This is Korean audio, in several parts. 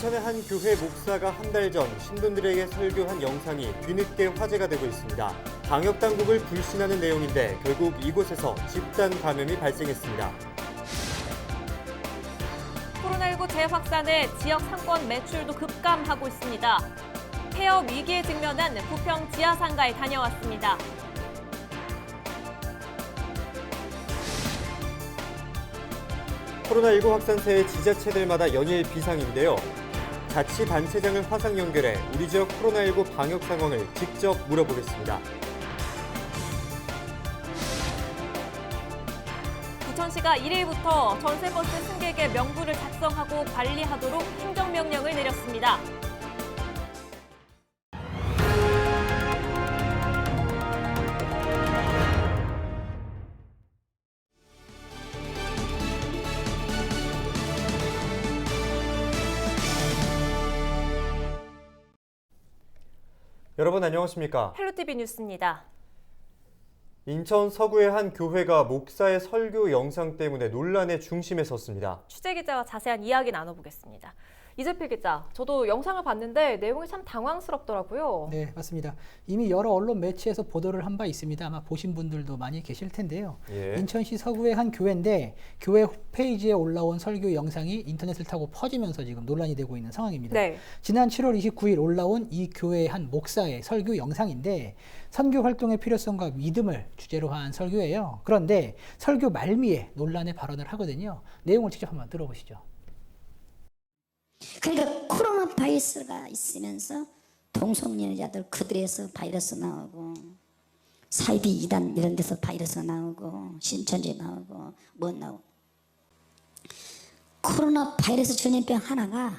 인천의 한 교회 목사가 한 달 전 신도들에게 설교한 영상이 뒤늦게 화제가 되고 있습니다. 방역당국을 불신하는 내용인데 결국 이곳에서 집단 감염이 발생했습니다. 코로나19 재확산에 지역 상권 매출도 급감하고 있습니다. 폐업 위기에 직면한 부평 지하상가에 다녀왔습니다. 코로나19 확산세에 지자체들마다 연일 비상인데요. 자치단체장을 화상 연결해 우리 지역 코로나19 방역 상황을 직접 물어보겠습니다. 부천시가 1일부터 전세버스 승객의 명부를 작성하고 관리하도록 행정명령을 내렸습니다. 여러분 안녕하십니까? 헬로티비 뉴스입니다. 인천 서구의 한 교회가 목사의 설교 영상 때문에 논란의 중심에 섰습니다. 취재기자와 자세한 이야기 나눠보겠습니다. 이재필 기자, 저도 영상을 봤는데 내용이 참 당황스럽더라고요. 네, 맞습니다. 이미 여러 언론 매체에서 보도를 한 바 있습니다. 아마 보신 분들도 많이 계실 텐데요. 인천시 서구의 한 교회인데 교회 홈페이지에 올라온 설교 영상이 인터넷을 타고 퍼지면서 지금 논란이 되고 있는 상황입니다. 네. 지난 7월 29일 올라온 이 교회의 한 목사의 설교 영상인데 선교 활동의 필요성과 믿음을 주제로 한 설교예요. 그런데 설교 말미에 논란의 발언을 하거든요. 내용을 직접 한번 들어보시죠. 그러니까 코로나 바이러스가 있으면서 동성연애자들 그들에서 바이러스 나오고 사이비 이단 이런 데서 바이러스 나오고 신천지 나오고 뭐 나오고 코로나 바이러스 전염병 하나가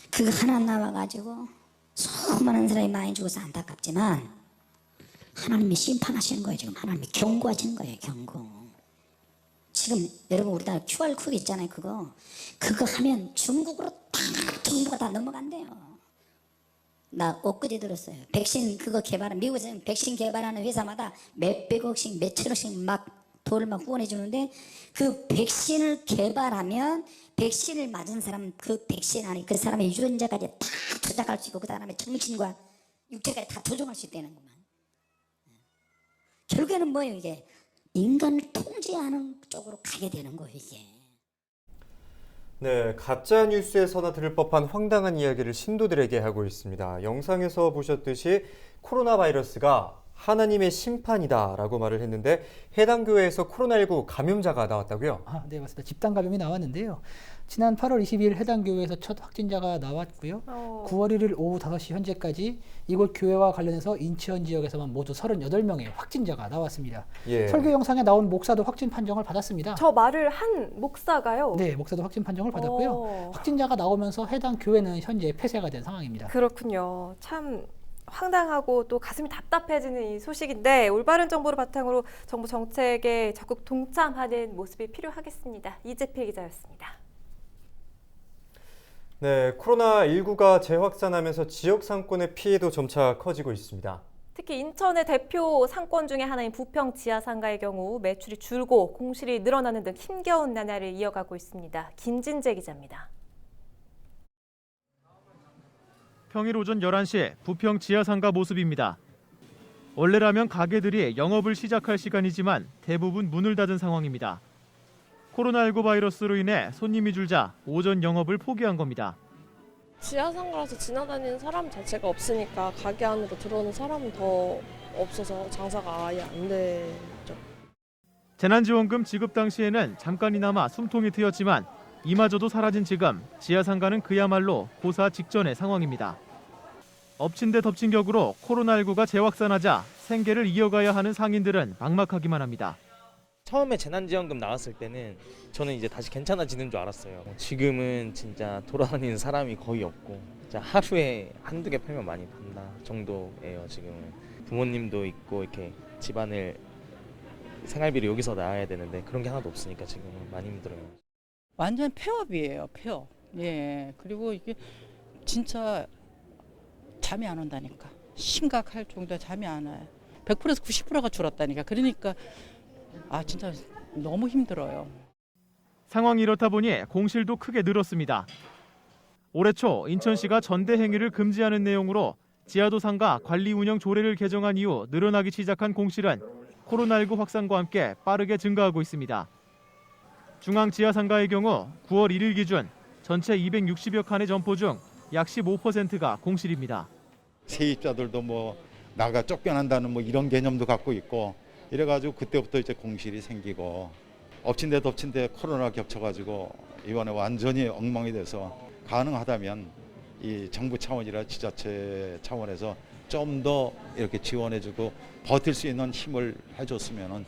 그거 하나 나와가지고 수많은 사람이 많이 죽어서 안타깝지만 하나님이 심판하시는 거예요. 지금 하나님이 경고하시는 거예요. 경고. 지금 여러분 우리나라 QR 코드 있잖아요. 그거 하면 중국으로 다 정보가 다 넘어간대요. 나 엊그제 들었어요. 백신 그거 개발한 미국에서 백신 개발하는 회사마다 몇백억씩 몇천억씩 막 돈을 막 후원해 주는데 그 백신을 개발하면 백신을 맞은 사람 그 백신 안에 그 사람의 유전자까지 다 조작할 수 있고 그 사람의 정신과 육체까지 다 조종할 수 있다는 것만. 결국에는 뭐예요 이게? 인간을 통제하는 쪽으로 가게 되는 거예요, 이게. 네, 가짜 뉴스에서나 들을 법한 황당한 이야기를 신도들에게 하고 있습니다. 영상에서 보셨듯이 코로나 바이러스가 하나님의 심판이다라고 말을 했는데 해당 교회에서 코로나19 감염자가 나왔다고요? 네, 맞습니다. 집단 감염이 나왔는데요. 지난 8월 22일 해당 교회에서 첫 확진자가 나왔고요. 9월 1일 오후 5시 현재까지 이곳 교회와 관련해서 인천 지역에서만 모두 38명의 확진자가 나왔습니다. 설교 영상에 나온 목사도 확진 판정을 받았습니다. 저 말을 한 목사가요? 네, 목사도 확진 판정을 받았고요. 확진자가 나오면서 해당 교회는 현재 폐쇄가 된 상황입니다. 그렇군요. 참 황당하고 또 가슴이 답답해지는 이 소식인데 올바른 정보를 바탕으로 정부 정책에 적극 동참하는 모습이 필요하겠습니다. 이재필 기자였습니다. 네, 코로나19가 재확산하면서 지역 상권의 피해도 점차 커지고 있습니다. 특히 인천의 대표 상권 중에 하나인 부평 지하상가의 경우 매출이 줄고 공실이 늘어나는 등 힘겨운 나날을 이어가고 있습니다. 김진재 기자입니다. 평일 오전 11시 부평 지하상가 모습입니다. 원래라면 가게들이 영업을 시작할 시간이지만 대부분 문을 닫은 상황입니다. 코로나19 바이러스로 인해 손님이 줄자 오전 영업을 포기한 겁니다. 지하상가라서 지나다니는 사람 자체가 없으니까 가게 안으로 들어오는 사람은 더 없어서 장사가 아예 안 되죠. 재난지원금 지급 당시에는 잠깐이나마 숨통이 트였지만 이마저도 사라진 지금 지하상가는 그야말로 고사 직전의 상황입니다. 엎친 데 덮친 격으로 코로나19가 재확산하자 생계를 이어가야 하는 상인들은 막막하기만 합니다. 처음에 재난지원금 나왔을 때는 저는 이제 다시 괜찮아지는 줄 알았어요. 지금은 진짜 돌아다니는 사람이 거의 없고 진짜 하루에 한두 개 팔면 많이 판다 정도예요. 지금은 부모님도 있고 이렇게 집안을 생활비를 여기서 나와야 되는데 그런 게 하나도 없으니까 지금은 많이 힘들어요. 완전 폐업이에요, 폐업. 예, 그리고 이게 진짜 잠이 안 온다니까. 심각할 정도로 잠이 안 와요. 100%에서 90%가 줄었다니까. 그러니까 진짜 너무 힘들어요. 상황이 이렇다 보니 공실도 크게 늘었습니다. 올해 초 인천시가 전대 행위를 금지하는 내용으로 지하도상가 관리 운영 조례를 개정한 이후 늘어나기 시작한 공실은 코로나19 확산과 함께 빠르게 증가하고 있습니다. 중앙 지하상가의 경우 9월 1일 기준 전체 260여 칸의 점포 중 약 15%가 공실입니다. 세입자들도 뭐 나가 쫓겨난다는 뭐 이런 개념도 갖고 있고 이래가지고 그때부터 이제 공실이 생기고 엎친 데 덮친 데 코로나 겹쳐가지고 이번에 완전히 엉망이 돼서 가능하다면 이 정부 차원이라 지자체 차원에서 좀 더 이렇게 지원해주고 버틸 수 있는 힘을 해줬으면은.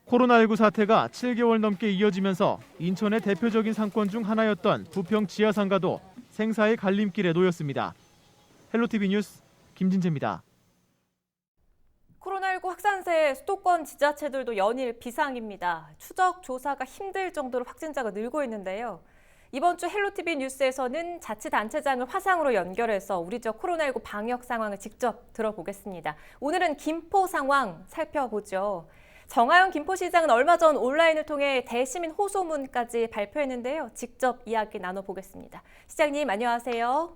코로나19 사태가 7개월 넘게 이어지면서 인천의 대표적인 상권 중 하나였던 부평 지하상가도 생사의 갈림길에 놓였습니다. 헬로티비 뉴스 김진재입니다. 코로나19 확산세 수도권 지자체들도 연일 비상입니다. 추적 조사가 힘들 정도로 확진자가 늘고 있는데요. 이번 주 헬로티비 뉴스에서는 자치단체장을 화상으로 연결해서 우리 지역 코로나19 방역 상황을 직접 들어보겠습니다. 오늘은 김포 상황 살펴보죠. 정하영 김포시장은 얼마 전 온라인을 통해 대시민 호소문까지 발표했는데요. 직접 이야기 나눠보겠습니다. 시장님 안녕하세요.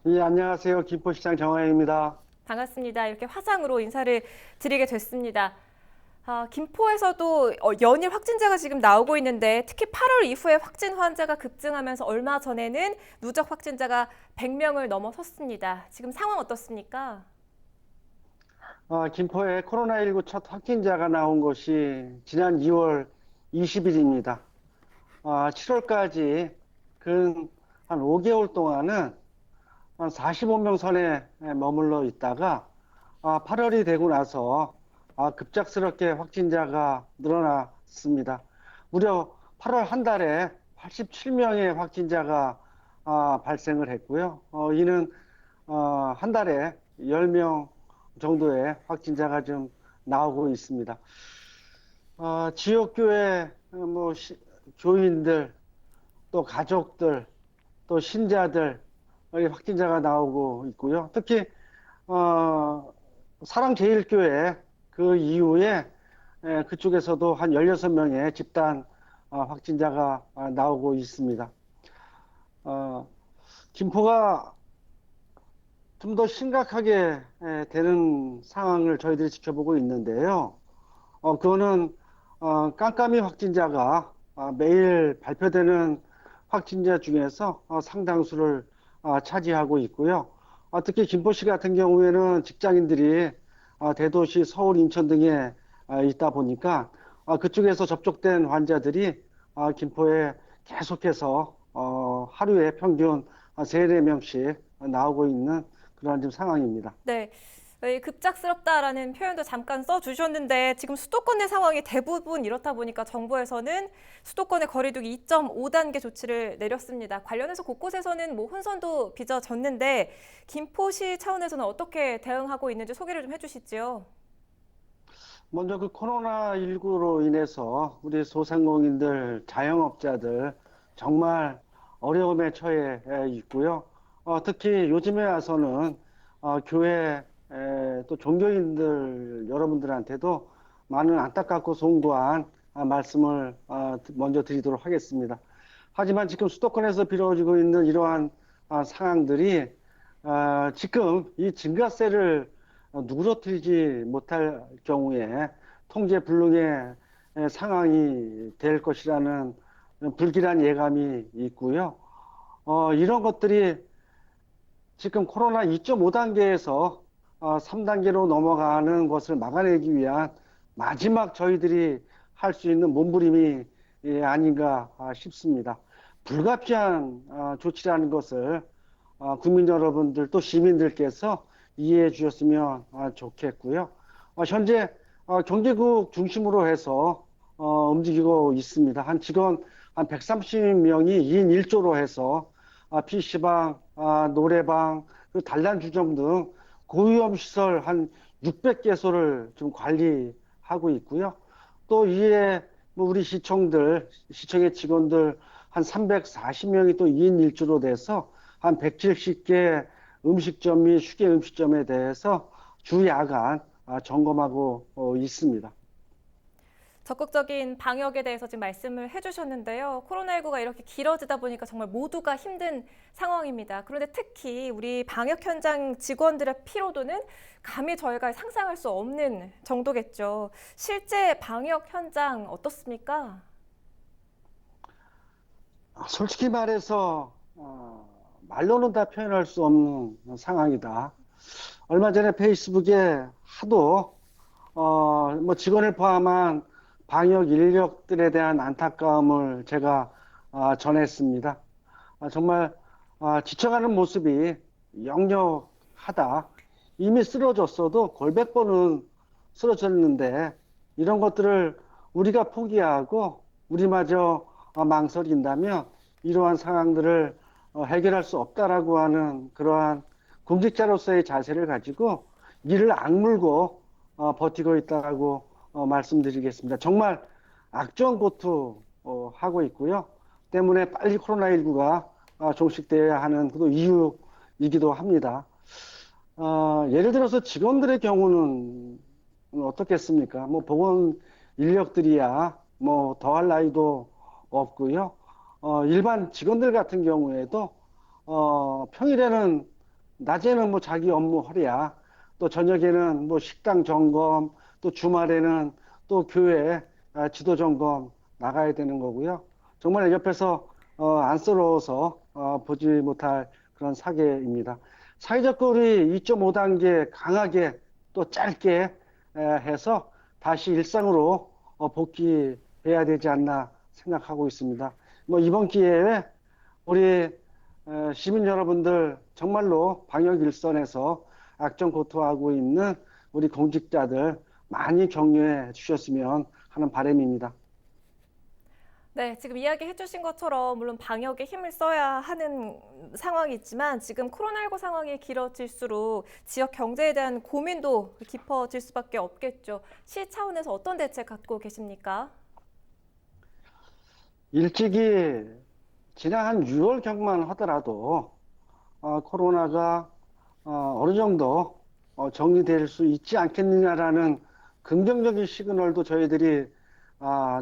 예, 안녕하세요. 김포시장 정하영입니다. 반갑습니다. 이렇게 화상으로 인사를 드리게 됐습니다. 김포에서도 연일 확진자가 지금 나오고 있는데 특히 8월 이후에 확진 환자가 급증하면서 얼마 전에는 누적 확진자가 100명을 넘어섰습니다. 지금 상황 어떻습니까? 김포에 코로나19 첫 확진자가 나온 것이 지난 2월 20일입니다. 7월까지 근 한 5개월 동안은 한 45명 선에 머물러 있다가 8월이 되고 나서 급작스럽게 확진자가 늘어났습니다. 무려 8월 한 달에 87명의 확진자가 발생을 했고요. 이는 한 달에 10명 정도의 확진자가 좀 나오고 있습니다. 지역교회 교인들, 또 가족들, 또 신자들 확진자가 나오고 있고요. 특히 사랑제일교회 그 이후에 그쪽에서도 한 16명의 집단 확진자가 나오고 있습니다. 김포가 좀 더 심각하게 되는 상황을 저희들이 지켜보고 있는데요. 그거는 깜깜이 확진자가 매일 발표되는 확진자 중에서 상당수를 차지하고 있고요. 특히 김포시 같은 경우에는 직장인들이 대도시 서울, 인천 등에 있다 보니까 그쪽에서 접촉된 환자들이 김포에 계속해서 하루에 평균 3-4명씩 나오고 있는 그런 좀 상황입니다. 네, 급작스럽다라는 표현도 잠깐 써주셨는데 지금 수도권 내 상황이 대부분 이렇다 보니까 정부에서는 수도권의 거리두기 2.5단계 조치를 내렸습니다. 관련해서 곳곳에서는 혼선도 빚어졌는데 김포시 차원에서는 어떻게 대응하고 있는지 소개를 좀 해주시죠. 먼저 그 코로나19로 인해서 우리 소상공인들, 자영업자들 정말 어려움에 처해 있고요. 특히 요즘에 와서는 교회 또 종교인들 여러분들한테도 많은 안타깝고 송구한 말씀을 먼저 드리도록 하겠습니다. 하지만 지금 수도권에서 벌어지고 있는 이러한 상황들이 지금 이 증가세를 누그러뜨리지 못할 경우에 통제 불능의 상황이 될 것이라는 불길한 예감이 있고요. 이런 것들이 지금 코로나 2.5단계에서 3단계로 넘어가는 것을 막아내기 위한 마지막 저희들이 할 수 있는 몸부림이 아닌가 싶습니다. 불가피한 조치라는 것을 국민 여러분들 또 시민들께서 이해해 주셨으면 좋겠고요. 현재 경기국 중심으로 해서 움직이고 있습니다. 한 직원 한 130명이 2인 1조로 해서 PC방, 노래방, 그리고 단란주점 등 고위험 시설 한 600개소를 지금 관리하고 있고요. 또 이에 우리 시청의 직원들 한 340명이 또 2인 1조로 돼서 한 170개 음식점 및 휴게 음식점에 대해서 주 야간 점검하고 있습니다. 적극적인 방역에 대해서 지금 말씀을 해주셨는데요. 코로나19가 이렇게 길어지다 보니까 정말 모두가 힘든 상황입니다. 그런데 특히 우리 방역 현장 직원들의 피로도는 감히 저희가 상상할 수 없는 정도겠죠. 실제 방역 현장 어떻습니까? 솔직히 말해서 말로는 다 표현할 수 없는 상황이다. 얼마 전에 페이스북에 하도 뭐 직원을 포함한 방역 인력들에 대한 안타까움을 제가 전했습니다. 정말 지쳐가는 모습이 역력하다. 이미 쓰러졌어도 골백 번은 쓰러졌는데 이런 것들을 우리가 포기하고 우리마저 망설인다면 이러한 상황들을 해결할 수 없다라고 하는 그러한 공직자로서의 자세를 가지고 이를 악물고 버티고 있다고 말씀드리겠습니다. 정말 악정고투 하고 있고요. 때문에 빨리 코로나19가 종식되어야 하는 또 이유이기도 합니다. 예를 들어서 직원들의 경우는 어떻겠습니까? 뭐 보건 인력들이야 뭐 더할 나위도 없고요. 일반 직원들 같은 경우에도 평일에는 낮에는 뭐 자기 업무 허랴, 또 저녁에는 뭐 식당 점검, 또 주말에는 또 교회 지도 점검 나가야 되는 거고요. 정말 옆에서 안쓰러워서 보지 못할 그런 사계입니다. 사회적 거리 2.5단계 강하게 또 짧게 해서 다시 일상으로 복귀해야 되지 않나 생각하고 있습니다. 뭐 이번 기회에 우리 시민 여러분들 정말로 방역 일선에서 악정고투하고 있는 우리 공직자들 많이 격려해 주셨으면 하는 바람입니다. 네, 지금 이야기해 주신 것처럼 물론 방역에 힘을 써야 하는 상황이 있지만 지금 코로나19 상황이 길어질수록 지역 경제에 대한 고민도 깊어질 수밖에 없겠죠. 시 차원에서 어떤 대책 갖고 계십니까? 일찍이 지난 한 6월경만 하더라도 코로나가 어느 정도 정리될 수 있지 않겠느냐라는 긍정적인 시그널도 저희들이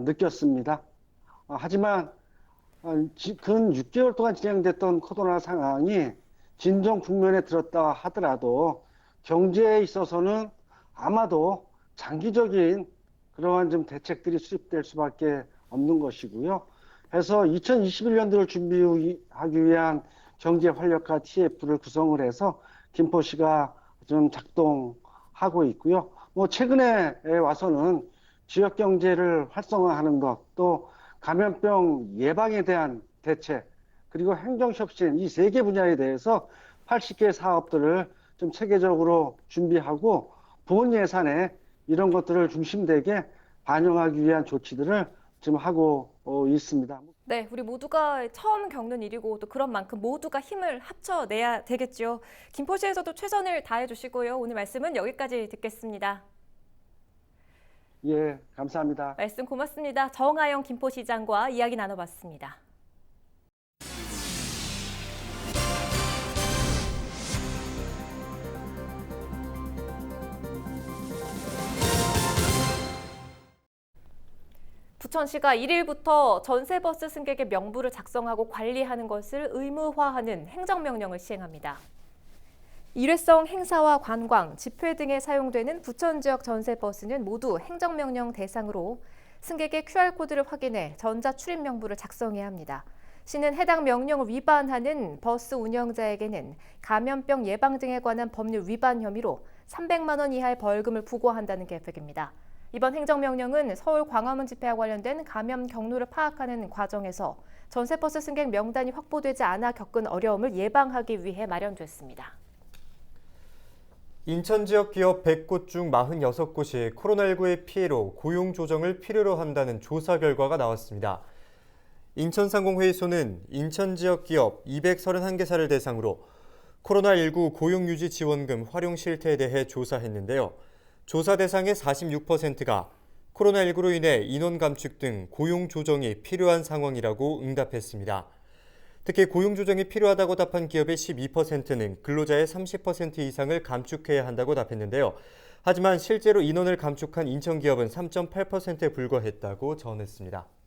느꼈습니다. 하지만 근 6개월 동안 진행됐던 코로나 상황이 진정 국면에 들었다 하더라도 경제에 있어서는 아마도 장기적인 그러한 좀 대책들이 수립될 수밖에 없는 것이고요. 해서 2021년도를 준비하기 위한 경제 활력화 TF를 구성을 해서 김포시가 좀 작동하고 있고요. 뭐 최근에 와서는 지역 경제를 활성화하는 것, 또 감염병 예방에 대한 대책, 그리고 행정혁신 이 3개 분야에 대해서 80개 사업들을 좀 체계적으로 준비하고 본 예산에 이런 것들을 중심되게 반영하기 위한 조치들을 지금 하고 있습니다. 네, 우리 모두가 처음 겪는 일이고 또 그런 만큼 모두가 힘을 합쳐내야 되겠죠. 김포시에서도 최선을 다해 주시고요. 오늘 말씀은 여기까지 듣겠습니다. 예, 감사합니다. 말씀 고맙습니다. 정하영 김포시장과 이야기 나눠봤습니다. 부천시가 1일부터 전세버스 승객의 명부를 작성하고 관리하는 것을 의무화하는 행정명령을 시행합니다. 일회성 행사와 관광, 집회 등에 사용되는 부천 지역 전세버스는 모두 행정명령 대상으로 승객의 QR코드를 확인해 전자 출입 명부를 작성해야 합니다. 시는 해당 명령을 위반하는 버스 운영자에게는 감염병 예방 등에 관한 법률 위반 혐의로 300만 원 이하의 벌금을 부과한다는 계획입니다. 이번 행정명령은 서울 광화문 집회와 관련된 감염 경로를 파악하는 과정에서 전세버스 승객 명단이 확보되지 않아 겪은 어려움을 예방하기 위해 마련됐습니다. 인천 지역 기업 100곳 중 46곳이 코로나19의 피해로 고용 조정을 필요로 한다는 조사 결과가 나왔습니다. 인천상공회의소는 인천 지역 기업 231개사를 대상으로 코로나19 고용유지 지원금 활용 실태에 대해 조사했는데요. 조사 대상의 46%가 코로나19로 인해 인원 감축 등 고용 조정이 필요한 상황이라고 응답했습니다. 특히 고용 조정이 필요하다고 답한 기업의 12%는 근로자의 30% 이상을 감축해야 한다고 답했는데요. 하지만 실제로 인원을 감축한 인천기업은 3.8%에 불과했다고 전했습니다.